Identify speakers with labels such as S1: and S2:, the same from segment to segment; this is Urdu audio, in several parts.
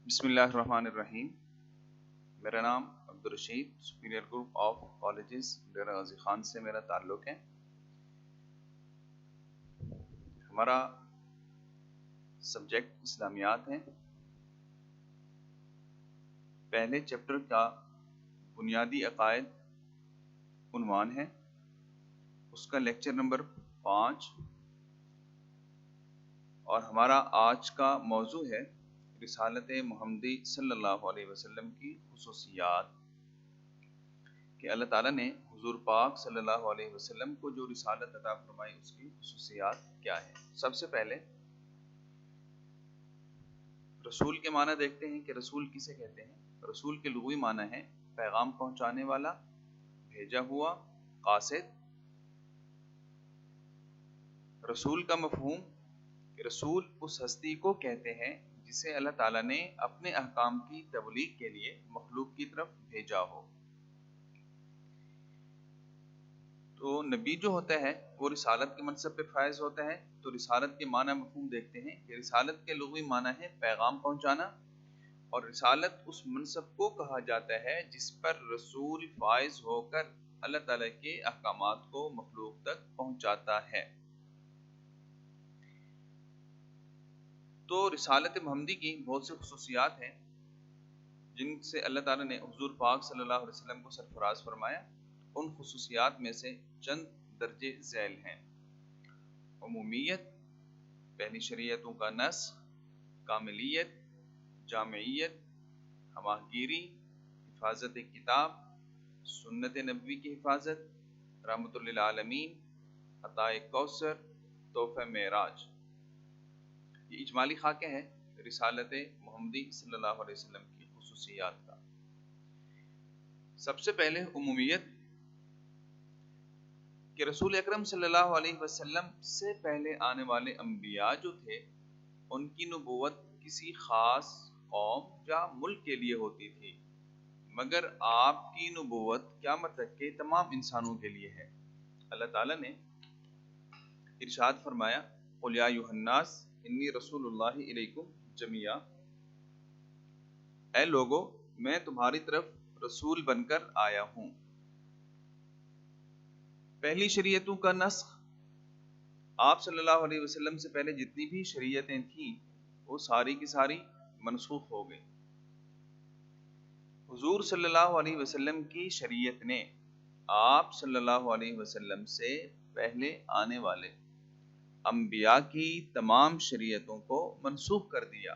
S1: بسم اللہ الرحمن الرحیم۔ میرا نام Abdul Rashid, superior group of colleges Dera Ghazi Khan سے میرا تعلق ہے۔ ہمارا سبجیکٹ اسلامیات ہے۔ پہلے چیپٹر کا بنیادی عقائد عنوان ہے، اس کا لیکچر نمبر 5، اور ہمارا آج کا موضوع ہے رسالت محمدی صلی اللہ علیہ وسلم کی خصوصیات، کہ اللہ تعالیٰ نے حضور پاک صلی اللہ علیہ وسلم کو جو رسالت عطا فرمائی اس کی خصوصیات کیا ہے۔ سب سے پہلے رسول کے معنی دیکھتے ہیں کہ رسول کسے کہتے ہیں۔ رسول کے لغوی معنی ہے پیغام پہنچانے والا، بھیجا ہوا، قاصد۔ رسول کا مفہوم کہ رسول اس ہستی کو کہتے ہیں جسے اللہ تعالیٰ نے اپنے احکام کی تبلیغ کے لیے مخلوق کی طرف بھیجا ہو۔ تو نبی جو ہوتا ہے وہ رسالت کے منصب پہ فائز ہوتا ہے۔ تو رسالت کے معنی مفہوم دیکھتے ہیں کہ رسالت کے لغوی معنی ہے پیغام پہنچانا، اور رسالت اس منصب کو کہا جاتا ہے جس پر رسول فائز ہو کر اللہ تعالیٰ کے احکامات کو مخلوق تک پہنچاتا ہے۔ تو رسالت محمدی کی بہت سی خصوصیات ہیں جن سے اللہ تعالیٰ نے حضور پاک صلی اللہ علیہ وسلم کو سرفراز فرمایا۔ ان خصوصیات میں سے چند درجے ذیل ہیں: عمومیت، پہلی شریعتوں کا نسخ، کاملیت، جامعیت، ہماگیری، حفاظت کتاب، سنت نبوی کی حفاظت، رحمت للعالمین، عطائے کوثر، تحفہ معراج۔ یہ اجمالی خاکہ ہے رسالت محمدی صلی اللہ علیہ وسلم کی خصوصیات کا۔ سب سے پہلے عمومیت، کہ رسول اکرم صلی اللہ علیہ وسلم سے پہلے آنے والے انبیاء جو تھے ان کی نبوت کسی خاص قوم یا ملک کے لیے ہوتی تھی، مگر آپ کی نبوت قیامت تک کے تمام انسانوں کے لیے ہے۔ اللہ تعالیٰ نے ارشاد فرمایا، قُلْ يَا أَيُّهَا النَّاسُ إِنِّي رَسُولُ اللَّهِ إِلَيْكُمْ جَمِيعًا، اے لوگو میں تمہاری طرف رسول بن کر آیا ہوں۔ پہلی شریعتوں کا نسخ، آپ صلی اللہ علیہ وسلم سے پہلے جتنی بھی شریعتیں تھیں وہ ساری کی ساری منسوخ ہو گئی۔ حضور صلی اللہ علیہ وسلم کی شریعت نے آپ صلی اللہ علیہ وسلم سے پہلے آنے والے انبیاء کی تمام شریعتوں کو منسوخ کر دیا۔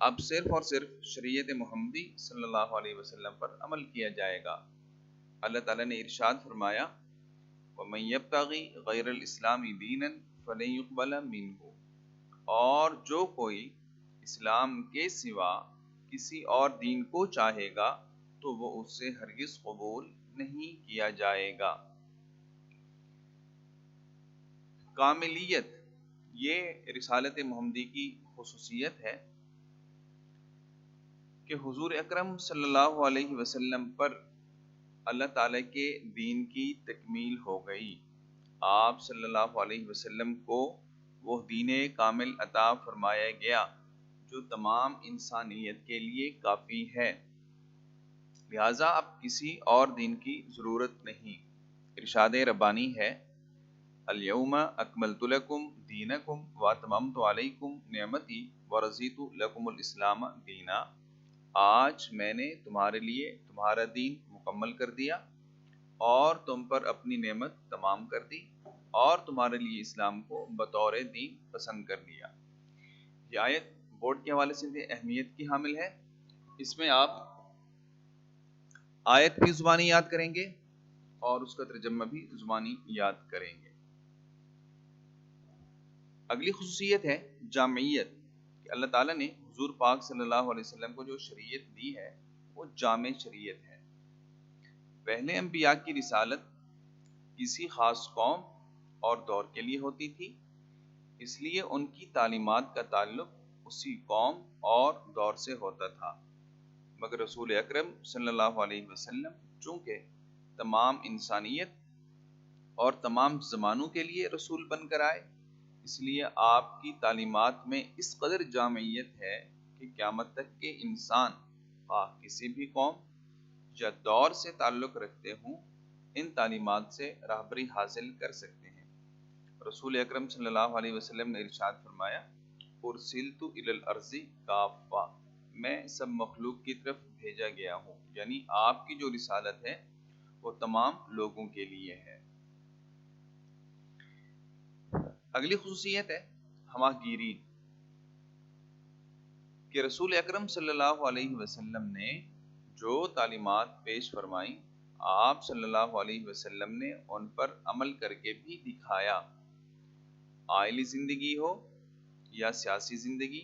S1: اب صرف اور صرف شریعت محمدی صلی اللہ علیہ وسلم پر عمل کیا جائے گا۔ اللہ تعالیٰ نے ارشاد فرمایا، وَمَن يَبْتَغِ غَيْرَ الْإِسْلَامِ دِينًا فَلَن يُقْبَلَ مِنْهُ، اور جو کوئی اسلام کے سوا کسی اور دین کو چاہے گا تو وہ اس سے ہرگز قبول نہیں کیا جائے گا۔ کاملیت، یہ رسالت محمدی کی خصوصیت ہے کہ حضور اکرم صلی اللہ علیہ وسلم پر اللہ تعالیٰ کے دین کی تکمیل ہو گئی۔ آپ صلی اللہ علیہ وسلم کو وہ دین کامل عطا فرمایا گیا جو تمام انسانیت کے لیے کافی ہے، لہٰذا اب کسی اور دین کی ضرورت نہیں۔ ارشاد ربانی ہے، الیوم اکملت لکم دینکم واتممت علیکم نعمتی ورضیت لکم الاسلام دینا، آج میں نے تمہارے لیے تمہارا دین مکمل کر دیا اور تم پر اپنی نعمت تمام کر دی اور تمہارے لیے اسلام کو بطور دین پسند کر لیا۔ یہ آیت بورڈ کے حوالے سے اہمیت کی حامل ہے۔ اس میں آپ آیت بھی زبانی یاد کریں گے اور اس کا ترجمہ بھی زبانی یاد کریں گے۔ اگلی خصوصیت ہے جامعیت، کہ اللہ تعالیٰ نے حضور پاک صلی اللہ علیہ وسلم کو جو شریعت دی ہے وہ جامع شریعت ہے۔ پہلے انبیاء کی رسالت کسی خاص قوم اور دور کے لیے ہوتی تھی، اس لیے ان کی تعلیمات کا تعلق اسی قوم اور دور سے ہوتا تھا، مگر رسول اکرم صلی اللہ علیہ وسلم چونکہ تمام انسانیت اور تمام زمانوں کے لیے رسول بن کر آئے، اس لیے آپ کی تعلیمات میں اس قدر جامعیت ہے کہ قیامت تک کے انسان خواہ کسی بھی قوم یا دور سے تعلق رکھتے ہوں ان تعلیمات سے راہبری حاصل کر سکتے ہیں۔ رسول اکرم صلی اللہ علیہ وسلم نے ارشاد فرمایا، ارسلت الی الارض کافہ، میں سب مخلوق کی طرف بھیجا گیا ہوں، یعنی آپ کی جو رسالت ہے وہ تمام لوگوں کے لیے ہے۔ اگلی خصوصیت ہے ہمہ گیری، کہ رسول اکرم صلی اللہ علیہ وسلم نے جو تعلیمات پیش فرمائی، آپ صلی اللہ علیہ وسلم نے ان پر عمل کر کے بھی دکھایا۔ عائلی زندگی ہو یا سیاسی زندگی،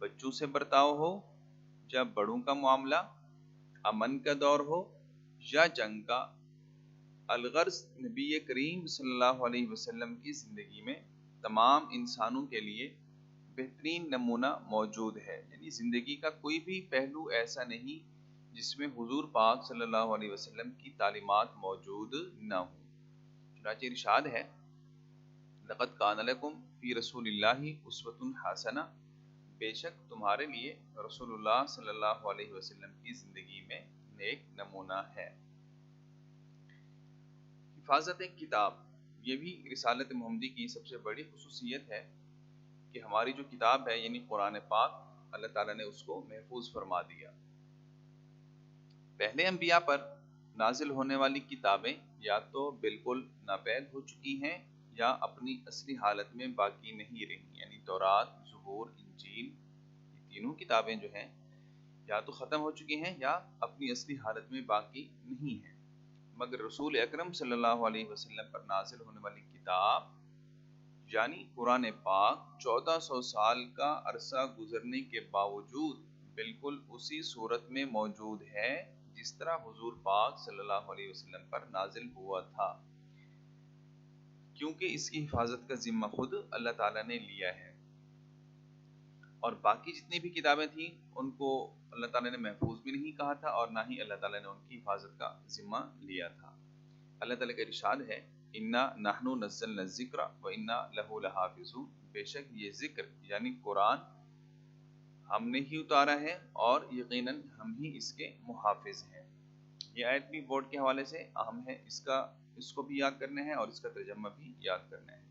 S1: بچوں سے برتاؤ ہو یا بڑوں کا معاملہ، امن کا دور ہو یا جنگ کا، الغرض نبی کریم صلی اللہ علیہ وسلم کی زندگی میں تمام انسانوں کے لیے بہترین نمونہ موجود ہے، یعنی زندگی کا کوئی بھی پہلو ایسا نہیں جس میں حضور پاک صلی اللہ علیہ وسلم کی تعلیمات موجود نہ ہوں۔ چنانچہ ارشاد ہے، لقد کان لکم فی رسول اللہ اسوۃ حسنہ، بے شک تمہارے لیے رسول اللہ صلی اللہ علیہ وسلم کی زندگی میں نیک نمونہ ہے۔ حفاظت کتاب، یہ بھی رسالت محمدی کی سب سے بڑی خصوصیت ہے کہ ہماری جو کتاب ہے یعنی قرآن پاک، اللہ تعالیٰ نے اس کو محفوظ فرما دیا۔ پہلے انبیاء پر نازل ہونے والی کتابیں یا تو بالکل ناپید ہو چکی ہیں یا اپنی اصلی حالت میں باقی نہیں رہی، یعنی تورات، زبور، انجیل، یہ تینوں کتابیں جو ہیں یا تو ختم ہو چکی ہیں یا اپنی اصلی حالت میں باقی نہیں ہیں، مگر رسول اکرم صلی اللہ علیہ وسلم پر نازل ہونے والی کتاب یعنی قرآن پاک 1400 سال کا عرصہ گزرنے کے باوجود بالکل اسی صورت میں موجود ہے جس طرح حضور پاک صلی اللہ علیہ وسلم پر نازل ہوا تھا، کیونکہ اس کی حفاظت کا ذمہ خود اللہ تعالیٰ نے لیا ہے، اور باقی جتنی بھی کتابیں تھیں ان کو اللہ تعالیٰ نے محفوظ بھی نہیں کہا تھا اور نہ ہی اللہ تعالیٰ نے ان کی حفاظت کا ذمہ لیا تھا۔ اللہ تعالیٰ کا ارشاد ہے، انا نحن نزلنا الذکر وانا لہ لحافظون، بے شک یہ ذکر یعنی قرآن ہم نے ہی اتارا ہے اور یقیناً ہم ہی اس کے محافظ ہیں۔ یہ آیت بھی بورڈ کے حوالے سے اہم ہے، اس کو بھی یاد کرنا ہے اور اس کا ترجمہ بھی یاد کرنا ہے۔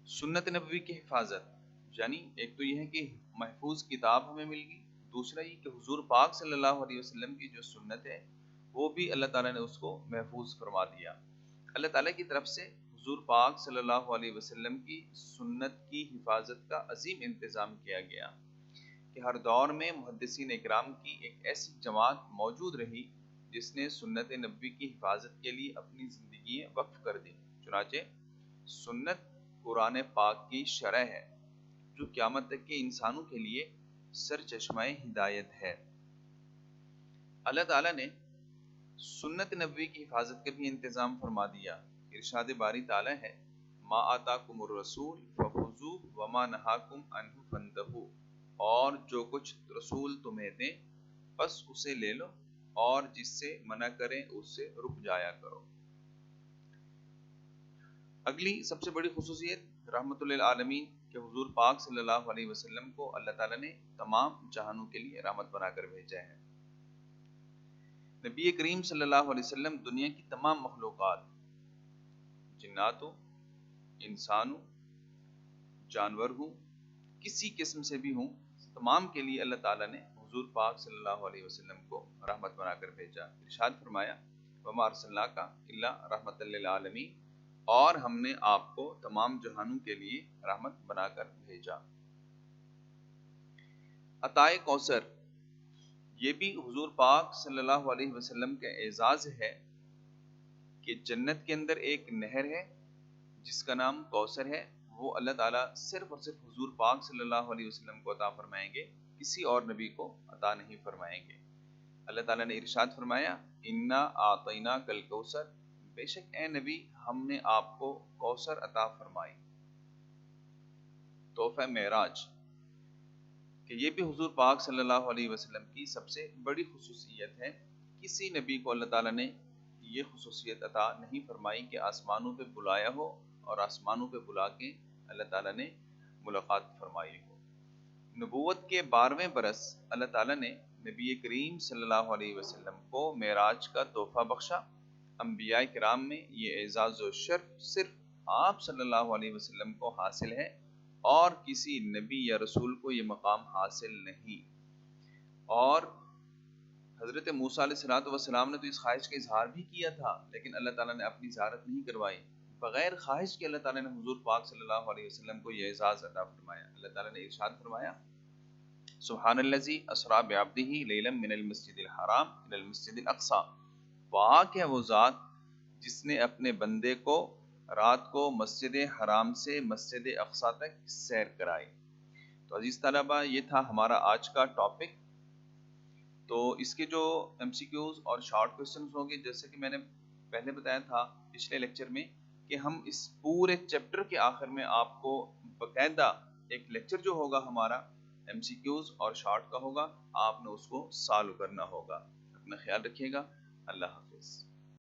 S1: سنت نبوی کی حفاظت، یعنی ایک تو یہ ہے کہ محفوظ کتاب ہمیں مل گئی، دوسرا یہ کہ حضور پاک صلی اللہ علیہ وسلم کی جو سنت ہے وہ بھی اللہ تعالیٰ نے اس کو محفوظ فرما دیا۔ اللہ تعالیٰ کی طرف سے حضور پاک صلی اللہ علیہ وسلم کی سنت کی حفاظت کا عظیم انتظام کیا گیا کہ ہر دور میں محدثین اکرام کی ایک ایسی جماعت موجود رہی جس نے سنت نبوی کی حفاظت کے لیے اپنی زندگی وقف کر دی۔ چنانچہ سنت قرآن پاک کی شرح ہے جو قیامت تک کے انسانوں کے لیے سر چشمہ ہدایت ہے۔ اللہ تعالیٰ نے سنت نبوی کی حفاظت کا بھی انتظام فرما دیا۔ ارشاد باری تعالیٰ ہے، ما آتاکم الرسول فخذوہ وما نہاکم عنہ فانتہوا، اور جو کچھ رسول تمہیں دیں بس اسے لے لو اور جس سے منع کریں اس سے رک جایا کرو۔ اگلی سب سے بڑی خصوصیت رحمت للعالمین کہ حضور پاک صلی اللہ علیہ وسلم کو اللہ تعالیٰ نے تمام جہانوں کے لیے رحمت بنا کر بھیجا ہے۔ نبی کریم صلی اللہ علیہ وسلم دنیا کی تمام مخلوقات، جنات ہوں، انسان ہوں، جانور ہوں، کسی قسم سے بھی ہوں، تمام کے لیے اللہ تعالیٰ نے حضور پاک صلی اللہ علیہ وسلم کو رحمت بنا کر بھیجا۔ ارشاد فرمایا، وما ارسلناک الا رحمۃ للعالمین، اور ہم نے آپ کو تمام جہانوں کے لیے رحمت بنا کر بھیجا۔ عطائے کوثر، یہ بھی حضور پاک صلی اللہ علیہ وسلم کا اعزاز ہے کہ جنت کے اندر ایک نہر ہے جس کا نام کوثر ہے، وہ اللہ تعالیٰ صرف اور صرف حضور پاک صلی اللہ علیہ وسلم کو عطا فرمائیں گے، کسی اور نبی کو عطا نہیں فرمائیں گے۔ اللہ تعالیٰ نے ارشاد فرمایا، انا اعطیناک الکوثر، بے شک اے نبی ہم نے آپ کو کوثر عطا فرمائی۔ تحفہ معراج، کہ یہ بھی حضور پاک صلی اللہ علیہ وسلم کی سب سے بڑی خصوصیت ہے کسی نبی کو اللہ تعالیٰ نے یہ خصوصیت عطا نہیں فرمائی کہ آسمانوں پہ بلایا ہو اور آسمانوں پہ بلا کے اللہ تعالیٰ نے ملاقات فرمائی ہو۔ نبوت کے 12ویں برس اللہ تعالیٰ نے نبی کریم صلی اللہ علیہ وسلم کو معراج کا تحفہ بخشا۔ انبیاء کرام میں یہ اعزاز و شرف صرف آپ صلی اللہ علیہ وسلم کو حاصل ہے اور کسی نبی یا رسول کو یہ مقام حاصل نہیں۔ اور حضرت موسیٰ علیہ السلام نے تو اس خواہش کا اظہار بھی کیا تھا، لیکن اللہ تعالیٰ نے اپنی زیارت نہیں کروائی۔ بغیر خواہش کے اللہ تعالیٰ نے حضور پاک صلی اللہ علیہ وسلم کو یہ اعزاز عطا فرمایا۔ اللہ تعالیٰ نے ارشاد فرمایا سبحان الذی اسریٰ بعبدہ لیلا من المسجد الحرام الی المسجد الاقصی، پاک ہے وہ ذات جس نے اپنے بندے کو رات کو مسجد حرام سے مسجد اقصی تک سیر کرائی۔ تو عزیز طلبہ، یہ تھا ہمارا آج کا ٹاپک۔ تو اس کے جو ایم سی کیوز اور شارٹ کوسچنز ہوں گے، جیسے کہ میں نے پہلے بتایا تھا پچھلے لیکچر میں کہ ہم اس پورے چیپٹر کے آخر میں آپ کو باقاعدہ ایک لیکچر جو ہوگا ہمارا ایم سی کیوز اور شارٹ کا ہوگا، آپ نے اس کو سالو کرنا ہوگا۔ اپنا خیال رکھیے گا۔ اللہ حافظ۔